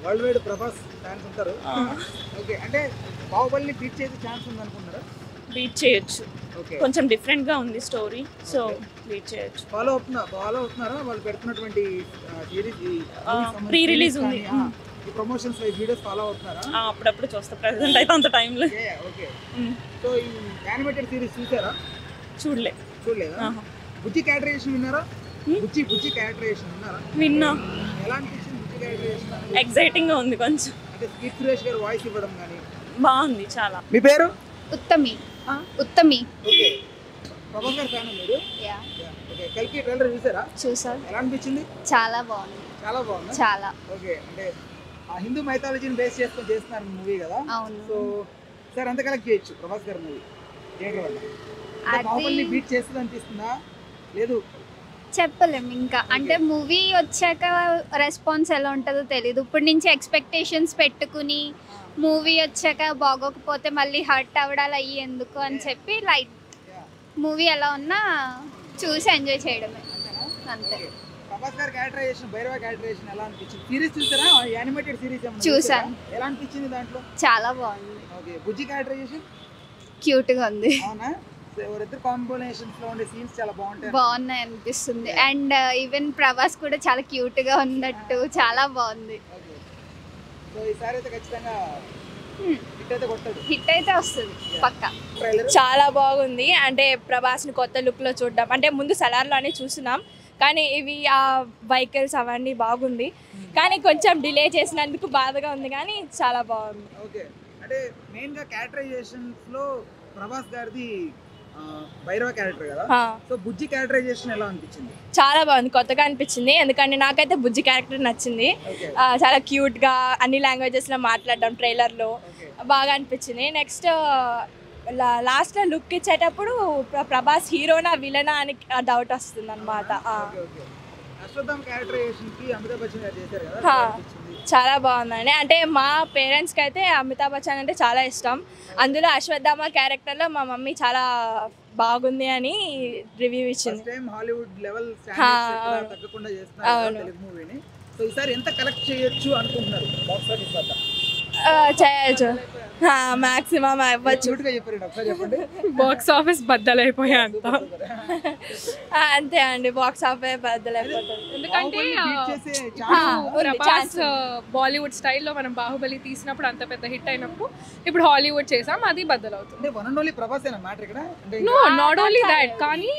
World wide Prabhas fans ఉంటారు. Okay, అంటే బాహుబలిని beat చేసే ఛాన్స్ ఉంది అనుకుంటారా? బీట్ చేయొచ్చు, ఓకే, కొంచెం డిఫరెంట్గా ఉంది స్టోరీ, సో బీట్ చేయొచ్చు. ఫాలో అవుతున్నారా వాళ్ళు పెడుతున్నటువంటి సిరీస్? ప్రీ రిలీజ్ ఉంది. ఈ ప్రమోషన్స్ వీడియోస్ ఫాలో అవుతున్నారా? అప్పుడప్పుడు చూస్తా, ప్రెసెంట్ అయితే అంత టైంలో. ఓకే, సో ఈ యానిమేటెడ్ సిరీస్ చూసారా? చూడలేదా? బుజ్జి క్యారెక్టరైజేషన్ విన్నారా? బుజ్జి క్యారెక్టరైజేషన్ విన్నారా? విన్నా. ఎలా అనిపించింది బుజ్జి క్యారెక్టరైజేషన్? ఎక్సైటింగ్ గా ఉంది కొంచెం. అంటే కీర్తి సురేష్ గారు వాయిస్ ఇవ్వడం కానీ బాగుంది చాలా. మీ పేరు? ఉత్తమి. ఓకే, ప్రభాస్ గారు ఫ్యాన్ మీరు? ఓకే, కల్కి ట్రైలర్ చూసారా? ఎలా అనిపించింది? చాలా బాగుంది. చాలా బాగుంది. చాలా. ఓకే, అంటే ఆ హిందూ మైథాలజీని బేస్ చేసుకొని చేస్తున్నారు మూవీ కదా. అవును. సో సార్ అంత కలెక్ట్ చేయొచ్చు ప్రభాస్ గారి మూవీ థియేటర్ వల్ల. బాహుబలిని బీట్ చేస్తుంది అనిపిస్తుందా? లేదు, చెప్పలేము ఇంకా. అంటే మూవీ వచ్చాక రెస్పాన్స్ ఎలా ఉంటుందో తెలియదు. ఇప్పటి నుంచి ఎక్స్పెక్టేషన్స్ పెట్టుకుని మూవీ వచ్చాక బాగోకపోతే మళ్ళీ హర్ట్ అవ్వడాలు అయ్యి ఎందుకు అని చెప్పి లైట్ మూవీ ఎలా ఉన్నా చూసి ఎంజాయ్ చేయడమే అంతే. ప్రభాస్ గారి క్యారెక్టరైజేషన్, భైరవ క్యారెక్టరైజేషన్ ఎలా అనిపించింది? సిరీస్ చూసారా? యానిమేటెడ్ సిరీస్ చూసాను. ఎలా అనిపించింది దాంట్లో? చాలా బాగుంది. ఓకే, బుజ్జి క్యారెక్టరైజేషన్ క్యూట్గా ఉంది. అవునా? ఎవరిద్దరు కాంబినేషన్స్ లో ఉండే సీన్స్ చాలా బాగున్నాయి అనిపిస్తుంది. అండ్ ఈవెన్ ప్రభాస్ కూడా చాలా క్యూట్గా ఉన్నట్టు చాలా బాగుంది. సో ఈసారి అయితే ఖచ్చితంగా హిట్ అయితే వస్తుంది పక్కా. చాలా బాగుంది. అంటే ప్రభాస్ని కొత్త లుక్లో చూడడం, అంటే ముందు సలార్లోనే చూస్తున్నాం కానీ ఇవి ఆ వెహికల్స్ అవన్నీ బాగుంది, కానీ కొంచెం డిలే చేసినందుకు బాధగా ఉంది, కానీ చాలా బాగుంది. ఓకే, అంటే మెయిన్గా క్యారెక్టరైజేషన్స్ లో ప్రభాస్ గారిది భైరవ క్యారెక్టర్ కదా. సో బుజ్జి క్యారెక్టరైజేషన్ ఎలా అనిపించింది? చాలా బాగుంది, కొత్తగా అనిపించింది. ఎందుకంటే నాకైతే బుజ్జి క్యారెక్టర్ నచ్చింది. చాలా క్యూట్గా అన్ని లాంగ్వేజెస్లో మాట్లాడడం ట్రైలర్లో బాగా అనిపించింది. నెక్స్ట్ లాస్ట్లో లుక్ ఇచ్చేటప్పుడు ప్రభాస్ హీరోనా విలనా అని డౌట్ వస్తుంది అనమాట. చాలా బాగుందండి. అంటే మా పేరెంట్స్కి అయితే అమితాబ్ బచ్చన్ అంటే చాలా ఇష్టం. అందులో అశ్వత్థామ క్యారెక్టర్లో మా మమ్మీ చాలా బాగుంది అని రివ్యూ ఇచ్చింది. చేయొచ్చు, మాక్సిమం అవ్వచ్చు. బాక్స్ ఆఫీస్ బద్దలైపోయా అంత. అంతే అండి, బాక్స్ ఆఫీస్ బద్దలైపోతుంది. ఎందుకంటే ప్రభాస్ బాలీవుడ్ స్టైల్లో మనం బాహుబలి తీసినప్పుడు అంత పెద్ద హిట్ అయినప్పుడు ఇప్పుడు హాలీవుడ్ చేసాం, అది బద్దలవుతుంది. నో, నాట్ ఓన్లీ దాట్, కానీ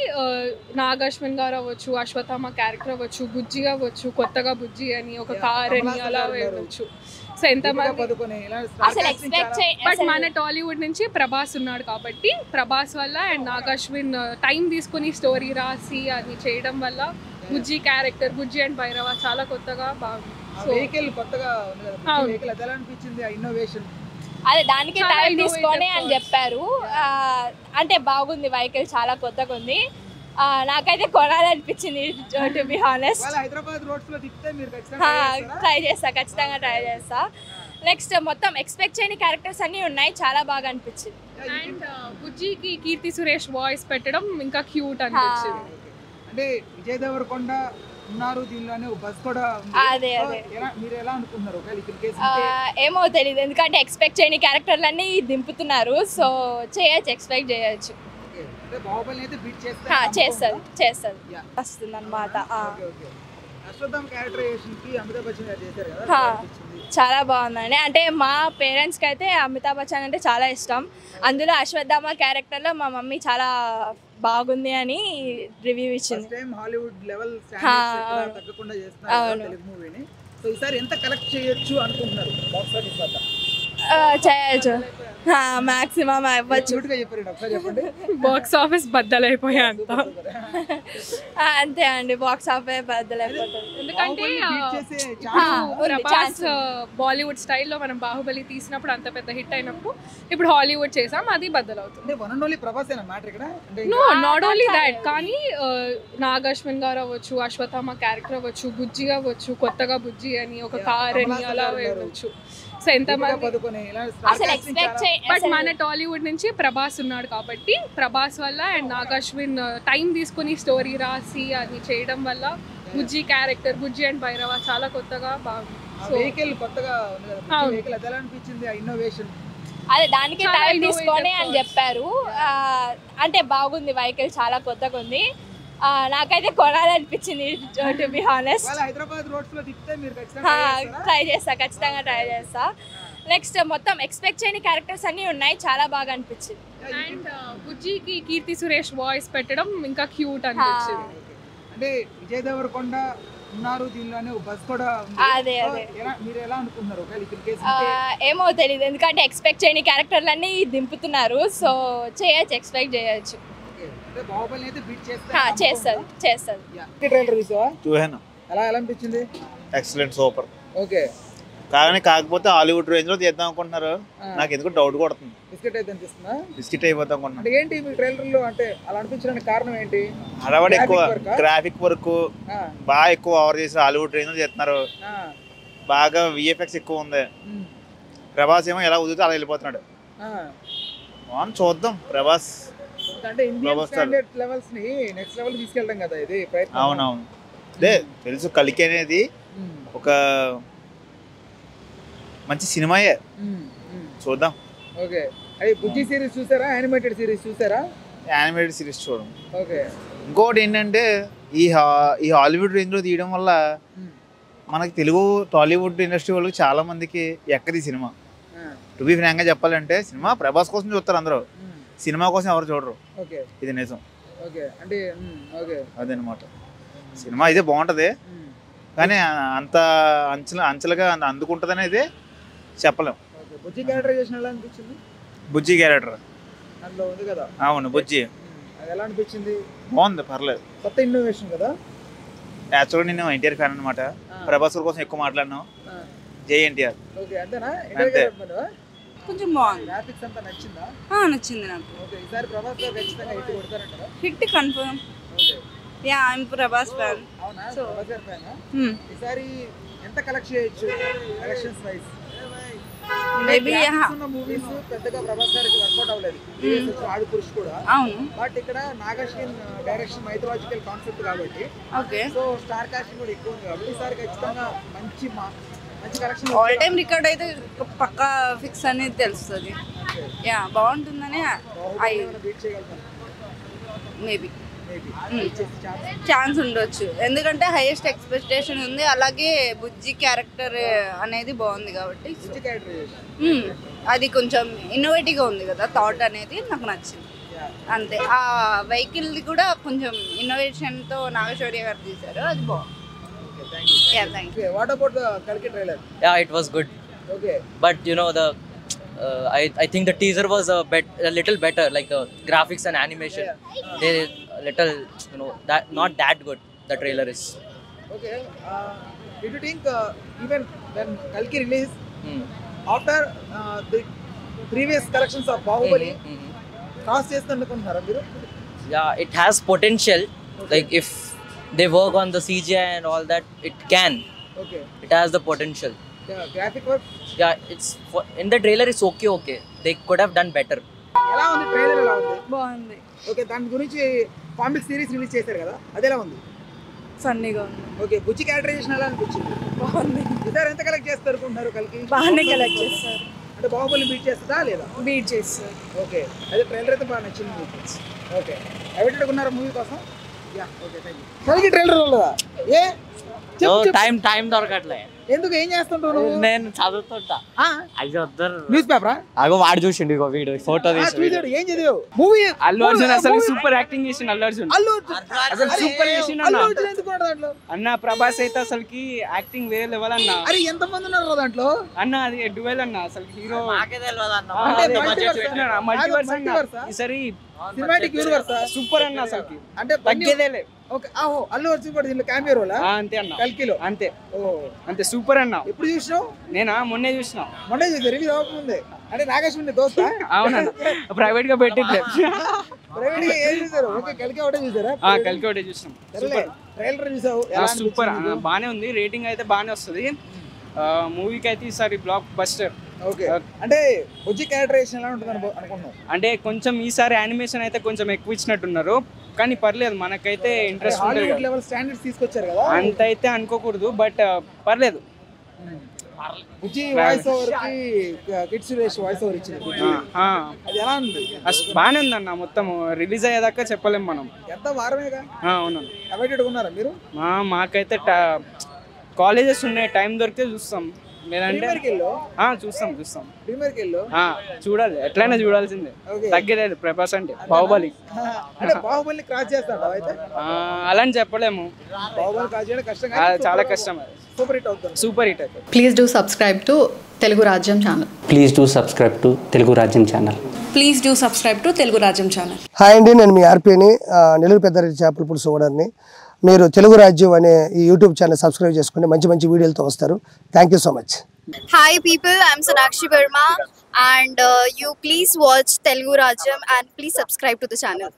నాగ్ అశ్విన్ గారు అవ్వచ్చు, అశ్వత్థామ క్యారెక్టర్ అవ్వచ్చు, బుజ్జి అవ్వచ్చు, కొత్తగా బుజ్జి అని ఒక కార్ అని అలా వేయవచ్చు. సో ఎంతమంది బట్ మన టాలీవుడ్ నుంచి ప్రభాస్ ఉన్నాడు కాబట్టి ప్రభాస్ వల్ల అండ్ నాగ్ అశ్విన్ టైం తీసుకుని స్టోరీ రాసి అది చేయడం వల్ల బుజ్జి క్యారెక్టర్, బుజ్జి అండ్ భైరవ చాలా కొత్తగా బాగుంది. అదే దానికి టైం తీసుకొని అని చెప్పారు. అంటే బాగుంది, వెహికల్ చాలా కొత్తగా ఉంది. నాకైతే కొనాలనిపించింది టు బి హానెస్ట్. ఖచ్చితంగా ట్రై చేస్తా. నెక్స్ట్ మొత్తం ఎక్స్పెక్ట్ చేయని క్యారెక్టర్స్ అన్నీ ఉన్నాయి, చాలా బాగా అనిపించింది. అండ్ బుజ్జికి కీర్తి సురేష్ వాయిస్ పెట్టడం ఇంకా క్యూట్ అనిపించింది. అంటే విజయ్ దేవరకొండ ఉన్నారు దీనిలోనే, బస్ కూడా అదే మీరు ఎలా అనుకుంటున్నారు? ఏమో తెలియదు, ఎందుకంటే ఎక్స్పెక్ట్ చేయని క్యారెక్టర్లన్నీ దింపుతున్నారు, సో చేయొచ్చు, ఎక్స్పెక్ట్ చేయొచ్చు. చేస్తుంది వస్తుంది అనమాట. చాలా బాగుందండి. అంటే మా పేరెంట్స్కి అయితే అమితాబ్ బచ్చన్ అంటే చాలా ఇష్టం. అందులో అశ్వత్థామ క్యారెక్టర్లో మా మమ్మీ చాలా బాగుంది అని రివ్యూ ఇచ్చింది. చేయొచ్చు, మాక్సిమం అవ్వచ్చు. బాక్స్ ఆఫీస్ బద్దలైపోయా అంత. అంతే అండి, బాక్స్ ఆఫీస్ బద్దలైపోతుంది. ఎందుకంటే ప్రభాస్ బాలీవుడ్ స్టైల్లో మనం బాహుబలి తీసినప్పుడు అంత పెద్ద హిట్ అయినప్పుడు ఇప్పుడు హాలీవుడ్ చేసాం, అది బద్దలవుతుంది. నో, నాట్ ఓన్లీ దాట్, కానీ నాగ్ అశ్విన్ గారు అవ్వచ్చు, అశ్వత్థామ క్యారెక్టర్ అవ్వచ్చు, బుజ్జి అవ్వచ్చు, కొత్తగా బుజ్జి అని ఒక కార్ అని అలా వేయవచ్చు. సో ఎంతమంది బట్ మన టాలీవుడ్ నుంచి ప్రభాస్ ఉన్నాడు కాబట్టి ప్రభాస్ వల్ల అండ్ నాగ్ అశ్విన్ టైం తీసుకుని స్టోరీ రాసి అది చేయడం వల్ల బుజ్జి క్యారెక్టర్, బుజ్జి అండ్ భైరవ చాలా కొత్తగా బాగుంది. వెహికల్ కొత్తగా ఉంది కదా వెహికల్ అది ఎలా అనిపించింది ఆ ఇన్నోవేషన్ అదే దానికి టైం తీసుకొని అని చెప్పారు అంటే బాగుంది వెహికల్ చాలా కొత్తగా ఉంది నాకైతే కొనాలనిపించింది to be honest Hyderabad roads లో తిప్పితే మీరు ఖచ్చితంగా ట్రై చేస్తా నెక్స్ట్ మొత్తం ఎక్స్పెక్ట్ చేయని క్యారెక్టర్స్ అన్ని ఉన్నాయి చాలా బాగా అనిపించింది అండ్ బుజ్జికి కీర్తి సురేష్ వాయిస్ పెట్టడం ఇంకా క్యూట్ అనిపించింది అంటే విజయ్ దేవరకొండ ఉన్నారు దీనిలోనే బస్ కూడా అదే మీరు ఎలా అనుకుంటున్నారు ఏమో తెలియదు ఎందుకంటే ఎక్స్పెక్ట్ చేయని క్యారెక్టర్లన్నీ దింపుతున్నారు సో ఎక్స్పెక్ట్ చేయొచ్చు చేస్తుంది ట్రైలర్ చూసావా ఎలా అనిపించింది ఎక్సలెంట్ సూపర్ ఓకే కాకపోతే హాలీవుడ్ రేంజ్ లో తీద్దాం అనుకుంటున్నారు నాకు ఎందుకు డౌట్ కొడుతుంది బిస్కెట్ అయితే అనిపిస్తుందా బిస్కెట్ అయిపోతాం అనుకుంటున్నాను అంటే ఏంటి మీ ట్రైలర్ లో అంటే అలా అనిపించడానికి కారణం ఏంటి హడావడి ఎక్కువ గ్రాఫిక్ వర్క్ బాగా ఎక్కువ ఓవర్ చేసి హాలీవుడ్ రేంజ్ లో చేస్తున్నారు బాగా విఎఫ్ఎక్స్ ఎక్కువ ఉంది ప్రభాస్ ఏమో ఎలా ఉదిరితే అలా వెళ్ళిపోతున్నాడు చూద్దాం ప్రభాస్ అంటే ఇండియన్ స్టాండర్డ్ లెవెల్స్ ని నెక్స్ట్ లెవెల్ తీసుకెళ్ళడం కదా ఇది ప్రయత్నం అవునవును అదే తెలుసు కలికి అనేది ఒక మంచి సినిమాయే చూద్దాం ఓకే అది బుజ్జి సిరీస్ చూసారా యానిమేటెడ్ సిరీస్ చూసారా యానిమేటెడ్ సిరీస్ చూడండి ఓకే ఇంకోటి ఏంటంటే ఈ హాలీవుడ్ రేంజ్ లో తీయడం వల్ల మనకి తెలుగు టాలీవుడ్ ఇండస్ట్రీ వాళ్ళకి చాలా మందికి ఎక్కది సినిమా టు బి ఫ్రాంక్ గా చెప్పాలంటే సినిమా ప్రభాస్ కోసం చూస్తారు అందరూ సినిమా కోసం ఎవరు చూడరు ఇది నిజం అదనమాట సినిమా ఇదే బాగుంటది కానీ అంత అంచెలుగా అందుకుంటది అనేది చెప్పలేం బుజ్జి క్యారెక్టరైజేషన్ ఎలా అనిపించింది బుజ్జి క్యారెక్టర్ అందులో ఉంది కదా అవును బుజ్జి అది ఎలా అనిపించింది బాగుంది పర్లేదు కొత్త ఇన్నోవేషన్ కదా యాక్చువల్గా నేను ఎన్టీఆర్ ఫ్యాన్ అనమాట ప్రభాస్ కోసం ఎక్కువ మాట్లాడినాం జై ఎన్టీఆర్ ఓకే అంతేనా కొంచెం బాగుంది గ్రాఫిక్స్ అంతా నచ్చిందా నచ్చింది నాకు ఓకే ఈసారి ప్రభాస్ గారు ఖచ్చితంగా హిట్ కొడతారంటారా hit confirm ya I am Prabhas fan అవునా ప్రభాస్ గారి ఫ్యాన్ ఈసారి ఎంత కలెక్ట్ చేయొచ్చు కలెక్షన్స్ వైస్ మేబీ మూవీస్ పెద్దగా ప్రభాస్ గారికి వర్కౌట్ అవ్వలేదు ఆడు పురుష్ కూడా అవును బట్ ఇక్కడ నాగశ్విన్ డైరెక్షన్ మైథలాజికల్ కాన్సెప్ట్ కాబట్టి ఓకే సో స్టార్ కాస్టింగ్ కూడా ఎక్కువ ఉంది కాబట్టి ఈసారి ఖచ్చితంగా మంచి కలెక్షన్ ఆల్ టైమ్ రికార్డ్ అయితే పక్కా ఫిక్స్ అనేది తెలుస్తుంది యా బాగుంటుందని మేబీ ఛాన్స్ ఉండొచ్చు ఎందుకంటే హైయెస్ట్ ఎక్స్పెక్టేషన్ ఉంది అలాగే బుజ్జి క్యారెక్టర్ అనేది బాగుంది కాబట్టి అది కొంచెం ఇన్నోవేటివ్గా ఉంది కదా థాట్ అనేది నాకు నచ్చింది అంతే ఆ వెహికల్ది కూడా కొంచెం ఇన్నోవేషన్తో నాగశౌర్య గారు తీశారు అది బాగుంది Yeah, thank you. Okay, what about the Kalki trailer? Yeah, it was good. Okay. But you know I think the teaser was a little better, like the graphics and animation. Yeah. They a little that not that good. The trailer is. Okay. Did you think even when Kalki released after the previous collections of Bahubali, cross చేస్తుందనుకుంటున్నారా మీరు? Yeah, it has potential. Okay. Like if they work on the CGI and all that, it can. Okay. It has the potential. Yeah, graphic work. Yeah, it's in the trailer it's okay. They could have done better. ఎలా ఉంది trailer ఎలా ఉంది? బాగుంది. Okay దాని గురించి comic series release చేశారు కదా అది ఎలా ఉంది? ఫన్నీగా ఉంది. ఓకే బుజ్జి క్యారెక్టరైజేషన్ ఎలా అనిపించింది? బాగుంది. ఇద్దరు ఎంత కలెక్ట్ చేస్తారు అనుకుంటున్నారు కలికి? బాగానే కలెక్ట్ చేస్తారు. అంటే బాహుబలి బీట్ చేస్తుందా లేదా? బీట్ చేస్తారు. ఓకే అదే ట్రైలర్ అయితే బాగా నచ్చింది మీకు. ఓకే అవైటెడ్ ఉన్నారా మూవీ కోసం? Yeah okay thank you. కలికి ట్రైలర్ రాలేదా? ఏ టైం దొరకట్లే. ఎందుకు ఏం చేస్తుంటావు నువ్వు? నేను చదువుతుంటా. అయ్యో న్యూస్ పేపరా? అగో వాడు చూసిండు ఇగో వీడియో ఫోటో తీసి చూసాడు. ఏం చదివావు? మూవీ అల్లు అర్జున్ అసలు సూపర్ యాక్టింగ్ చేసిన అల్లు అర్జున్ అసలు సూపర్ చేసిన అల్లు అర్జున్ ఎందుకు ఉన్నాడు దాంట్లో? అన్న ప్రభాస్ అయితే అసలుకి యాక్టింగ్ వేరే లెవెల్ అన్న. అరే ఎంత మంది ఉన్నారు దాంట్లో అన్న అది డ్యూయల్ అన్న అసలు హీరో నాకే తెలియదు అన్న. మల్టీవర్స్ అన్న ఈసారి సినిమాటిక్ యూనివర్స్ సూపర్ అన్న అసలుకి అంటే తగ్గేదేలే. ఓకే ఆహో అల్లు అర్జున్ కూడా దీంట్లో క్యామియో రోలా? అంతే అన్న కల్కిలో అంతే. ఓ అంతే సూపర్ అన్న. ఎప్పుడు చూసినావు? నేనా మొన్నే చూసిన. మొన్నే చూసా రిలీజ్ అవ్వకముందే. అంటే నాగేశ్వరి దోస్తా? అవునన్న ప్రైవేట్ గా పెట్టిట్లే. ప్రైవేట్ గా ఏం చూసారు? ఓకే కల్కి ఒకటే చూసారా? కల్కి ఒకటే చూసినాం. ట్రైలర్ చూసావు? సూపర్ బానే ఉంది. రేటింగ్ అయితే బానే వస్తుంది మూవీకి అయితే ఈసారి బ్లాక్ బస్టర్. ఓకే అంటే బుజ్జి క్యారెక్టరైజేషన్ ఎలా ఉంటుంది అనుకుంటున్నాం? అంటే కొంచెం ఈసారి యానిమేషన్ అయితే కొంచెం ఎక్కువ ఇచ్చినట్టున్నారు కానీ పర్లేదు మనకైతే ఇంట్రెస్ట్ హాలీవుడ్ లెవెల్ స్టాండర్డ్స్ తీసుకొచ్చారు కదా అంత అయితే అనుకోకూడదు బట్ పర్లేదు. బుజ్జి వాయిస్ ఓవర్ కి కిడ్ సురేష్ వాయిస్ ఓవర్ ఇచ్చింది బుజ్జి. అది ఎలా ఉంది? బాగానే ఉందన్న. మొత్తం రిలీజ్ అయ్యేదాకా చెప్పలేం మనం. ఎంత వారమేగా. అవును. అవైటెడ్ ఉన్నారా మీరు? మాకైతే కాలేజెస్ ఉన్నాయి, టైం దొరికితే చూస్తాం. లేదంటే చూస్తాం చూడాలి, ఎట్లయినా చూడాల్సిందే, తగ్గేలేదు. ప్రభాస్ అంటే బాహుబలి క్రాస్ చేస్తాడు అయితే అలా అని చెప్పలేము. బాహుబలి క్రాస్ చేయడం కష్టం, చాలా కష్టం. సూపర్ హిట్ అవుతుంది. సూపర్ హిట్ అవుతుంది. Please do subscribe to Telugu Rajyam channel. Please do subscribe to Telugu Rajyam channel. Please do subscribe to Telugu Rajyam channel. Hi అండి, నేను మీ ఆర్పీని, నెల్లూరు పెద్దారెడ్డి చేపల పులుసు ఓనర్ని. మీరు తెలుగు రాజ్యం అనే ఈ యూట్యూబ్ ఛానల్ సబ్స్క్రైబ్ చేసుకుని మంచి మంచి వీడియోలతో వస్తారు. Thank you so much. Hi people, I'm Sonakshi Verma and you please watch Telugu Rajyam and please subscribe to the channel.